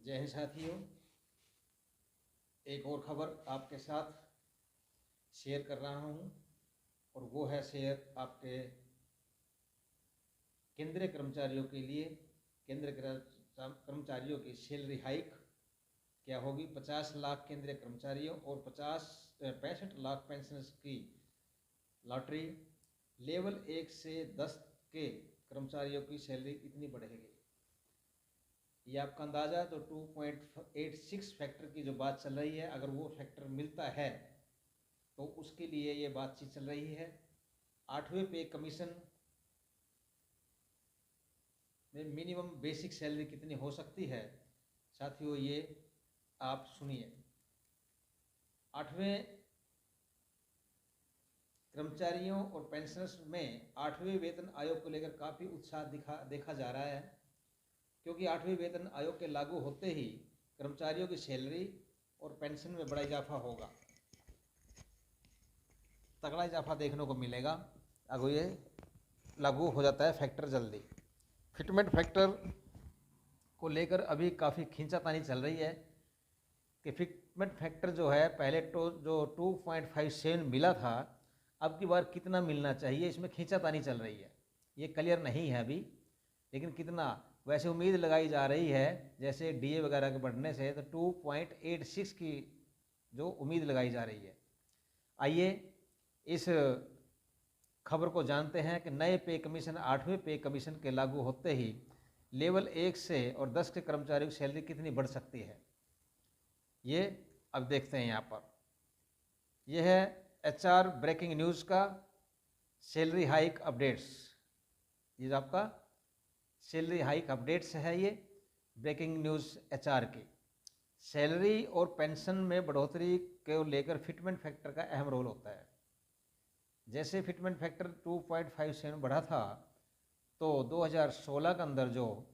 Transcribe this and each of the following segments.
जय हिंद साथियों, एक और खबर आपके साथ शेयर कर रहा हूं और वो है शेयर आपके केंद्रीय कर्मचारियों के लिए। केंद्रीय कर्मचारियों की सैलरी हाइक क्या होगी। 50 लाख केंद्रीय कर्मचारियों और 65 लाख पेंशनर्स की लॉटरी। लेवल 1 से 10 के कर्मचारियों की सैलरी कितनी बढ़ेगी, ये आपका अंदाज़ा। तो 2.86 फैक्टर की जो बात चल रही है, अगर वो फैक्टर मिलता है तो उसके लिए ये बातचीत चल रही है। 8वें पे कमीशन में मिनिमम बेसिक सैलरी कितनी हो सकती है साथियों, ये आप सुनिए। 8वें कर्मचारियों और पेंशनर्स में 8वें वेतन आयोग को लेकर काफ़ी उत्साह देखा जा रहा है, क्योंकि 8वें वेतन आयोग के लागू होते ही कर्मचारियों की सैलरी और पेंशन में बड़ा इजाफा होगा, तगड़ा इजाफा देखने को मिलेगा अगर ये लागू हो जाता है फैक्टर जल्दी। फिटमेंट फैक्टर को लेकर अभी काफ़ी खींचातानी चल रही है कि फिटमेंट फैक्टर जो है पहले तो जो 2.57 मिला था, अब की बार कितना मिलना चाहिए, इसमें खींचातानी चल रही है। ये क्लियर नहीं है अभी, लेकिन कितना वैसे उम्मीद लगाई जा रही है, जैसे डीए वगैरह के बढ़ने से तो 2.86 की जो उम्मीद लगाई जा रही है। आइए इस खबर को जानते हैं कि नए पे कमीशन 8वें पे कमीशन के लागू होते ही लेवल 1 से और 10 के कर्मचारियों की सैलरी कितनी बढ़ सकती है, ये अब देखते हैं। यहाँ पर यह है एचआर ब्रेकिंग न्यूज़ का सैलरी हाइक अपडेट्स। ये जो आपका सैलरी हाइक अपडेट्स है, ये ब्रेकिंग न्यूज़ एचआर की। सैलरी और पेंशन में बढ़ोतरी को लेकर फिटमेंट फैक्टर का अहम रोल होता है। जैसे फिटमेंट फैक्टर 2.57 बढ़ा था, तो 2016 के अंदर जो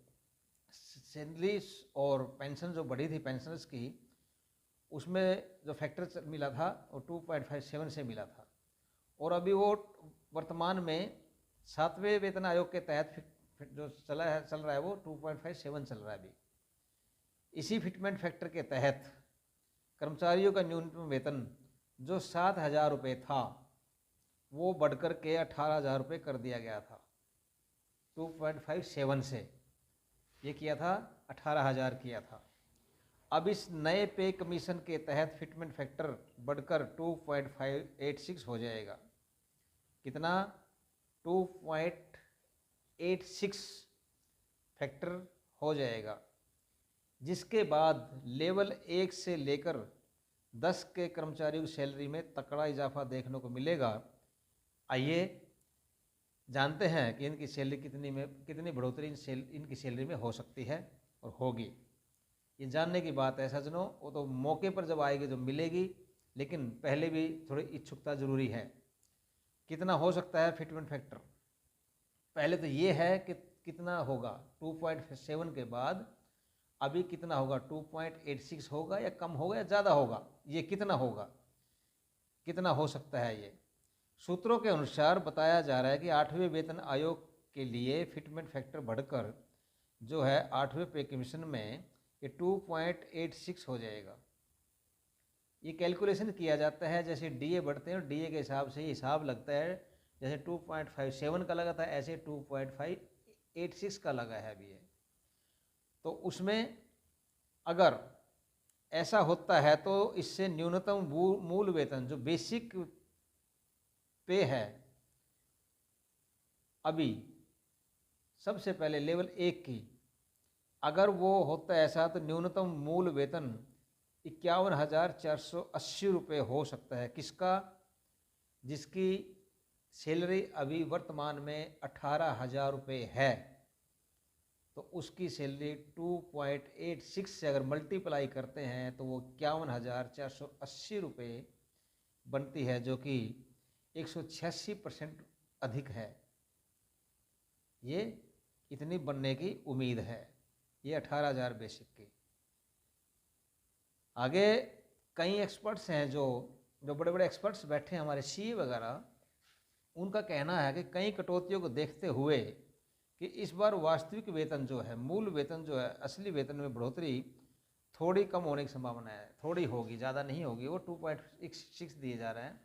सैलरी और पेंशन जो बढ़ी थी पेंशनर्स की, उसमें जो फैक्टर मिला था वो 2.57 से मिला था। और अभी वो वर्तमान में 7वें वेतन आयोग के तहत जो चल रहा है वो 2.57 चल रहा है अभी। इसी फिटमेंट फैक्टर के तहत कर्मचारियों का न्यूनतम वेतन जो 7,000 रुपये था, वो बढ़कर के 18,000 रुपये कर दिया गया था। 2.57 से ये किया था, 18,000 किया था। अब इस नए पे कमीशन के तहत फिटमेंट फैक्टर बढ़कर 2.586 हो जाएगा। कितना? 2.86 फैक्टर हो जाएगा, जिसके बाद लेवल 1 से लेकर 10 के कर्मचारियों की सैलरी में तकड़ा इजाफा देखने को मिलेगा। आइए जानते हैं कि इनकी सैलरी कितनी बढ़ोतरी इनकी सैलरी में हो सकती है और होगी। ये जानने की बात है सज्जनों, वो तो मौके पर जब आएगी जो मिलेगी, लेकिन पहले भी थोड़ी इच्छुकता जरूरी है। कितना हो सकता है फिटमेंट फैक्टर? पहले तो ये है कि कितना होगा 2.7 के बाद, अभी कितना होगा? 2.86 होगा या कम होगा या ज़्यादा होगा? ये कितना होगा, कितना हो सकता है? ये सूत्रों के अनुसार बताया जा रहा है कि 8वें वेतन आयोग के लिए फिटमेंट फैक्टर बढ़कर जो है 8वें पे कमीशन में ये 2.86 हो जाएगा। ये कैलकुलेशन किया जाता है, जैसे डीए बढ़ते हैं और डीए के हिसाब से हिसाब लगता है। जैसे 2.57 का लगा था, ऐसे 2.586 का लगा है अभी। तो उसमें अगर ऐसा होता है तो इससे न्यूनतम मूल वेतन जो बेसिक पे है, अभी सबसे पहले लेवल 1 की, अगर वो होता है ऐसा, तो न्यूनतम मूल वेतन 51,480 रुपये हो सकता है। किसका? जिसकी सैलरी अभी वर्तमान में 18,000 रुपये है, तो उसकी सैलरी 2.86 से अगर मल्टीप्लाई करते हैं तो वो 51,480 रुपये बनती है, जो कि 186% अधिक है। ये इतनी बनने की उम्मीद है, ये 18,000 बेसिक की। आगे कई एक्सपर्ट्स हैं, जो बड़े बड़े एक्सपर्ट्स बैठे हैं हमारे सीए वगैरह, उनका कहना है कि कई कटौतियों को देखते हुए कि इस बार वास्तविक वेतन जो है, मूल वेतन जो है, असली वेतन में बढ़ोतरी थोड़ी कम होने की संभावना है, थोड़ी होगी, ज़्यादा नहीं होगी। वो 2.6 दिए जा रहे हैं,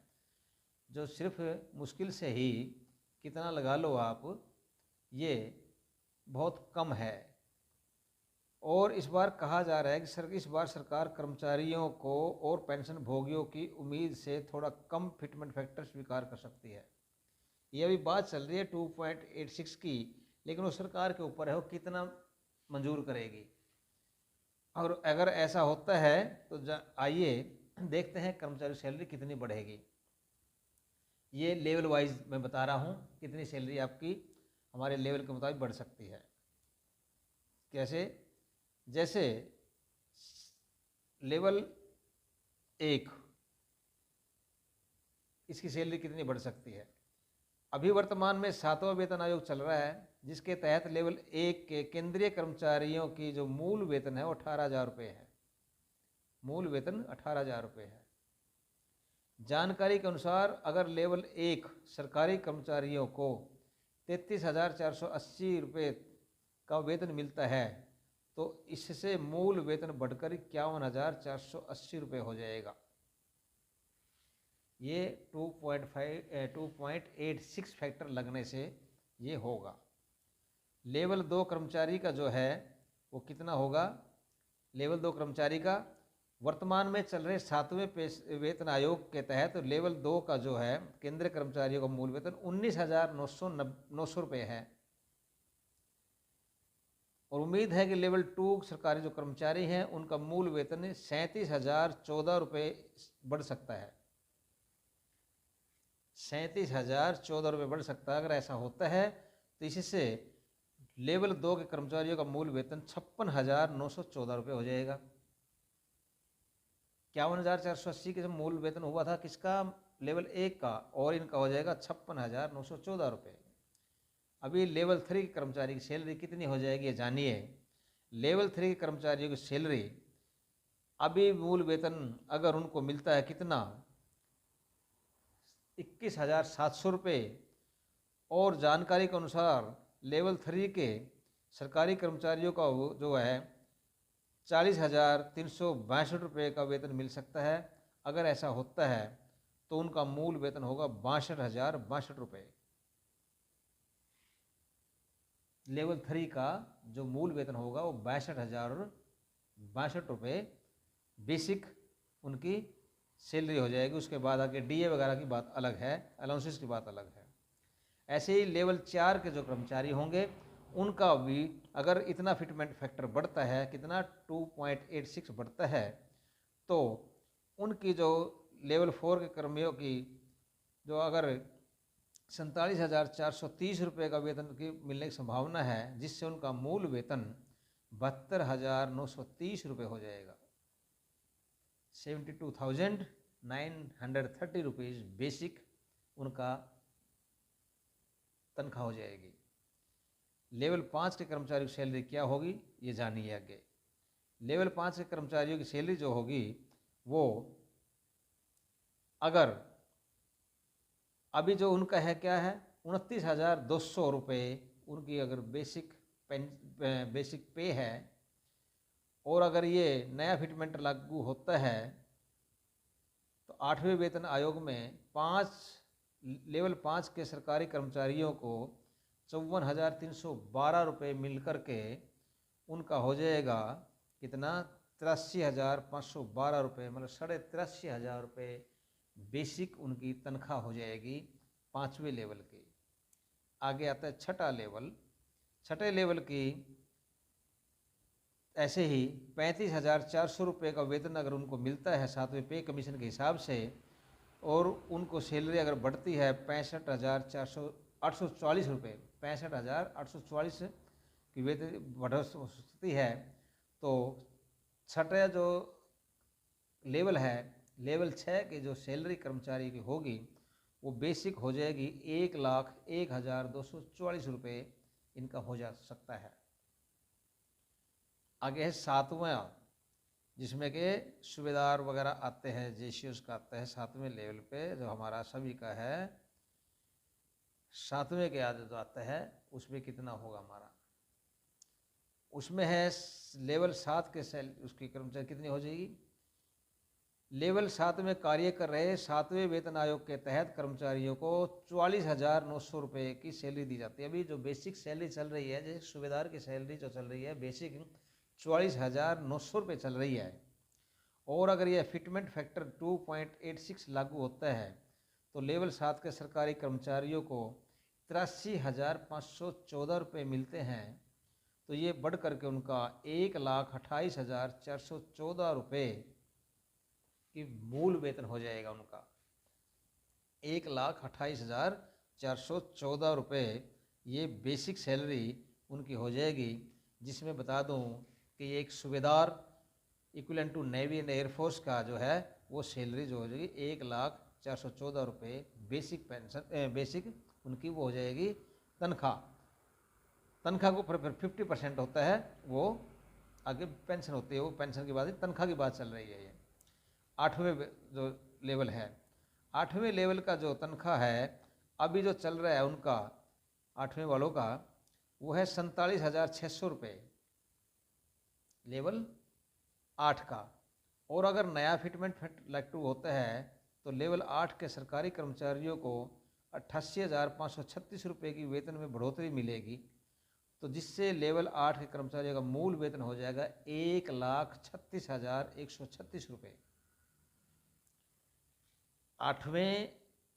जो सिर्फ मुश्किल से ही कितना लगा लो आप, ये बहुत कम है। और इस बार कहा जा रहा है कि इस बार सरकार कर्मचारियों को और पेंशन भोगियों की उम्मीद से थोड़ा कम फिटमेंट फैक्टर स्वीकार कर सकती है। ये अभी बात चल रही है 2.86 की, लेकिन वो सरकार के ऊपर है वो कितना मंजूर करेगी। और अगर ऐसा होता है तो आइए देखते हैं कर्मचारी सैलरी कितनी बढ़ेगी। ये लेवल वाइज मैं बता रहा हूँ कितनी सैलरी आपकी हमारे लेवल के मुताबिक बढ़ सकती है। कैसे? जैसे लेवल 1 इसकी सैलरी कितनी बढ़ सकती है। अभी वर्तमान में 7वां वेतन आयोग चल रहा है, जिसके तहत लेवल 1 के केंद्रीय कर्मचारियों की जो मूल वेतन है वो 18,000 रुपये है। मूल वेतन 18,000 रुपये है। जानकारी के अनुसार अगर लेवल 1 सरकारी कर्मचारियों को 33,480 रुपये का वेतन मिलता है तो इससे मूल वेतन बढ़कर 51,480 रुपये हो जाएगा। ये 2.86 फैक्टर लगने से ये होगा। लेवल 2 कर्मचारी का जो है वो कितना होगा? लेवल 2 कर्मचारी का वर्तमान में चल रहे 7वें वेतन आयोग के तहत लेवल 2 का जो है केंद्रीय कर्मचारियों का मूल वेतन 19,900 रुपये है। और उम्मीद है कि लेवल 2 सरकारी जो कर्मचारी हैं उनका मूल वेतन 37,014 रुपये बढ़ सकता है। 37,014 रुपये बढ़ सकता है। अगर ऐसा होता है तो इससे लेवल 2 के कर्मचारियों का मूल वेतन 56,914 रुपये हो जाएगा। 51,480 के मूल वेतन हुआ था किसका? लेवल 1 का, और इनका हो जाएगा 56,914 रुपये। अभी लेवल 3 के कर्मचारी की सैलरी कितनी हो जाएगी ये जानिए। लेवल 3 के कर्मचारियों की सैलरी अभी मूल वेतन अगर उनको मिलता है कितना? 21,700 रुपये। और जानकारी के अनुसार लेवल 3 के सरकारी कर्मचारियों का जो है 40,362 रुपये का वेतन मिल सकता है। अगर ऐसा होता है तो उनका मूल वेतन होगा 62,062 रुपये। लेवल 3 का जो मूल वेतन होगा वो 62,062 रुपये बेसिक उनकी सैलरी हो जाएगी। उसके बाद आगे डीए वगैरह की बात अलग है, अलाउंसेस की बात अलग है। ऐसे ही लेवल 4 के जो कर्मचारी होंगे उनका भी अगर इतना फिटमेंट फैक्टर बढ़ता है, कितना 2.86 बढ़ता है, तो उनकी जो लेवल 4 के कर्मियों की जो अगर 47,430 रुपये का वेतन की मिलने की संभावना है, जिससे उनका मूल वेतन 72,930 रुपये हो जाएगा। 72,930 रुपीज़ बेसिक उनका तनख्वाह हो जाएगी। लेवल 5 के कर्मचारियों की सैलरी क्या होगी ये जानिए आगे। लेवल 5 के कर्मचारियों की सैलरी जो होगी वो अगर अभी जो उनका है क्या है 29,200 रुपये उनकी अगर बेसिक पे है, और अगर ये नया फिटमेंट लागू होता है तो 8वें वेतन आयोग में लेवल 5 के सरकारी कर्मचारियों को 54,312 रुपये मिलकर के उनका हो जाएगा कितना? 83,512 रुपये, मतलब 83,500 रुपये बेसिक उनकी तनख्वाह हो जाएगी 5वें लेवल की। आगे आता है छठा लेवल। छठे लेवल की ऐसे ही 35,400 रुपये का वेतन अगर उनको मिलता है 7वें पे कमीशन के हिसाब से, और उनको सैलरी अगर बढ़ती है 65,840 रुपये, 65,840 की वेतन बढ़ सकती है, तो छठा जो लेवल है लेवल 6 की जो सैलरी कर्मचारी की होगी वो बेसिक हो जाएगी 1,01,244 रुपये इनका हो जा सकता है। आगे है 7वां, जिसमें कि सूबेदार वगैरह आते हैं, जेसीओस का आता है 7वें लेवल पे, जो हमारा सभी का है 7वें के आगे जो आता है उसमें कितना होगा हमारा उसमें है लेवल 7 के उसकी कर्मचारी कितनी हो जाएगी। लेवल 7 में कार्य कर रहे 7वें वेतन आयोग के तहत कर्मचारियों को 44,900 रुपये की सैलरी दी जाती है। अभी जो बेसिक सैलरी चल रही है, जैसे सूबेदार की सैलरी जो चल रही है बेसिक 44,900 रुपये चल रही है। और अगर यह फिटमेंट फैक्टर 2.86 लागू होता है तो लेवल 7 के सरकारी कर्मचारियों को 83,514 रुपये मिलते हैं। तो ये बढ़ करके उनका 1,28,414 रुपये की मूल वेतन हो जाएगा। उनका 1,28,414 रुपये ये बेसिक सैलरी उनकी हो जाएगी। जिसमें बता दूं कि ये एक सूबेदार equivalent to navy and air force का जो है वो सैलरी जो हो जाएगी 1,0414 रुपये बेसिक पेंशन, बेसिक उनकी वो हो जाएगी तनख्वाह को फिर 50% होता है, वो आगे पेंशन होती है, वो पेंशन की बात है, तनख्वाह की बात चल रही है। ये 8वें जो लेवल है, 8वें लेवल का जो तनख्वाह है अभी जो चल रहा है उनका 8वें वालों का वो है 47,600 रुपये लेवल 8 का। और अगर नया फिटमेंट लागू होता है तो लेवल 8 के सरकारी कर्मचारियों को 88,536 रुपये की वेतन में बढ़ोतरी मिलेगी। तो जिससे लेवल 8 के कर्मचारियों का मूल वेतन हो जाएगा 1,36,136 रुपये। 8वें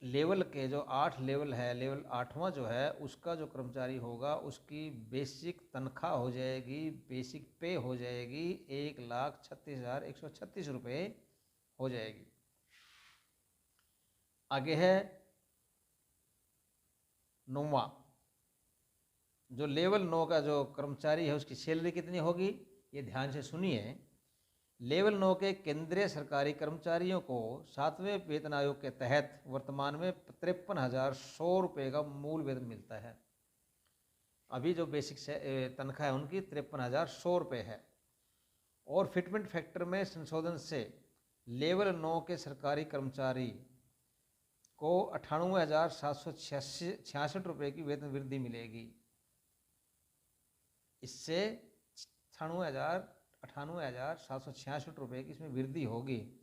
लेवल के जो 8 लेवल है, लेवल 8वां जो है उसका जो कर्मचारी होगा उसकी बेसिक तनख्वाह हो जाएगी, बेसिक पे हो जाएगी 1,36,136 रुपये हो जाएगी। आगे है 9वां, जो लेवल 9 का जो कर्मचारी है उसकी सैलरी कितनी होगी, ये ध्यान से सुनिए। लेवल 9 के केंद्रीय सरकारी कर्मचारियों को 7वें वेतन आयोग के तहत वर्तमान में 53,100 रुपये का मूल वेतन मिलता है। अभी जो बेसिक तनख्वाह है उनकी 53,100 रुपये है। और फिटमेंट फैक्टर में संशोधन से लेवल 9 के सरकारी कर्मचारी को 98,766 रुपये की वेतन वृद्धि मिलेगी। इससे 98,766 रुपये की इसमें वृद्धि होगी,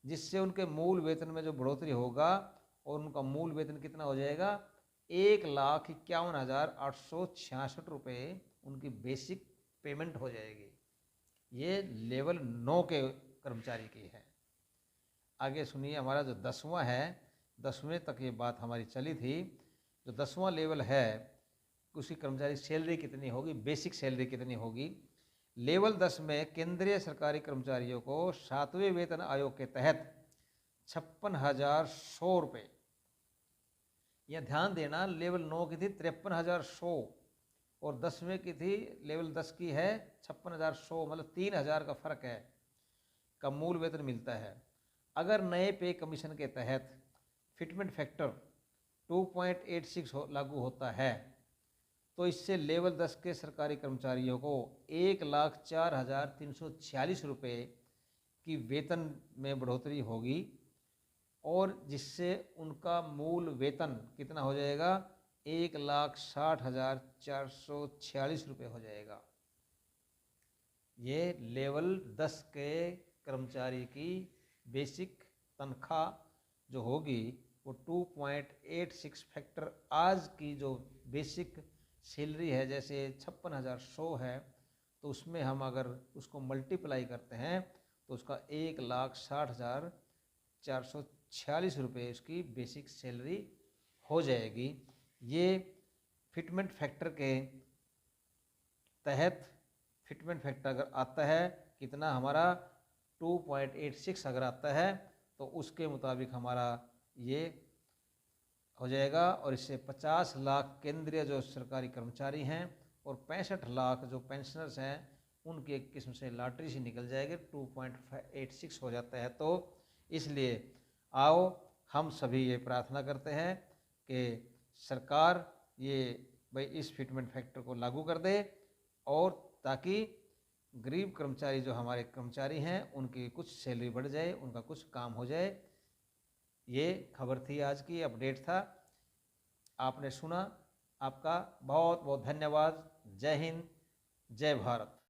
जिससे उनके मूल वेतन में जो बढ़ोतरी होगा और उनका मूल वेतन कितना हो जाएगा 1,51,866 रुपये उनकी बेसिक पेमेंट हो जाएगी। ये लेवल 9 के कर्मचारी की है। आगे सुनिए, हमारा जो 10वां है, 10वें तक ये बात हमारी चली थी। जो 10वां लेवल है उसकी कर्मचारी सैलरी कितनी होगी, बेसिक सैलरी कितनी होगी। लेवल 10 में केंद्रीय सरकारी कर्मचारियों को 7वें वेतन आयोग के तहत 56,100 रुपये। यह ध्यान देना, लेवल 9 की थी 53,100 और 10वें की थी, लेवल 10 की है 56,100, मतलब 3,000 का फर्क है का मूल वेतन मिलता है। अगर नए पे कमीशन के तहत फिटमेंट फैक्टर 2.86 लागू होता है तो इससे लेवल 10 के सरकारी कर्मचारियों को 1,04,346 रुपये की वेतन में बढ़ोतरी होगी और जिससे उनका मूल वेतन कितना हो जाएगा 1,60,446 रुपये हो जाएगा। ये लेवल 10 के कर्मचारी की बेसिक तनख्वाह जो होगी वो 2.86 फैक्टर आज की जो बेसिक सैलरी है, जैसे 56,100 है, तो उसमें हम अगर उसको मल्टीप्लाई करते हैं तो उसका 1,60,446 रुपये उसकी बेसिक सैलरी हो जाएगी। ये फिटमेंट फैक्टर के तहत फिटमेंट फैक्टर अगर आता है कितना हमारा 2.86 अगर आता है तो उसके मुताबिक हमारा ये हो जाएगा। और इससे 50 लाख केंद्रीय जो सरकारी कर्मचारी हैं और 65 लाख जो पेंशनर्स हैं उनकी एक किस्म से लॉटरी से निकल जाएगी, 2.86 हो जाता है। तो इसलिए आओ हम सभी ये प्रार्थना करते हैं कि सरकार ये भाई इस फिटमेंट फैक्टर को लागू कर दे और ताकि गरीब कर्मचारी जो हमारे कर्मचारी हैं उनकी कुछ सैलरी बढ़ जाए, उनका कुछ काम हो जाए। ये खबर थी, आज की अपडेट था, आपने सुना, आपका बहुत बहुत धन्यवाद। जय हिंद, जय भारत।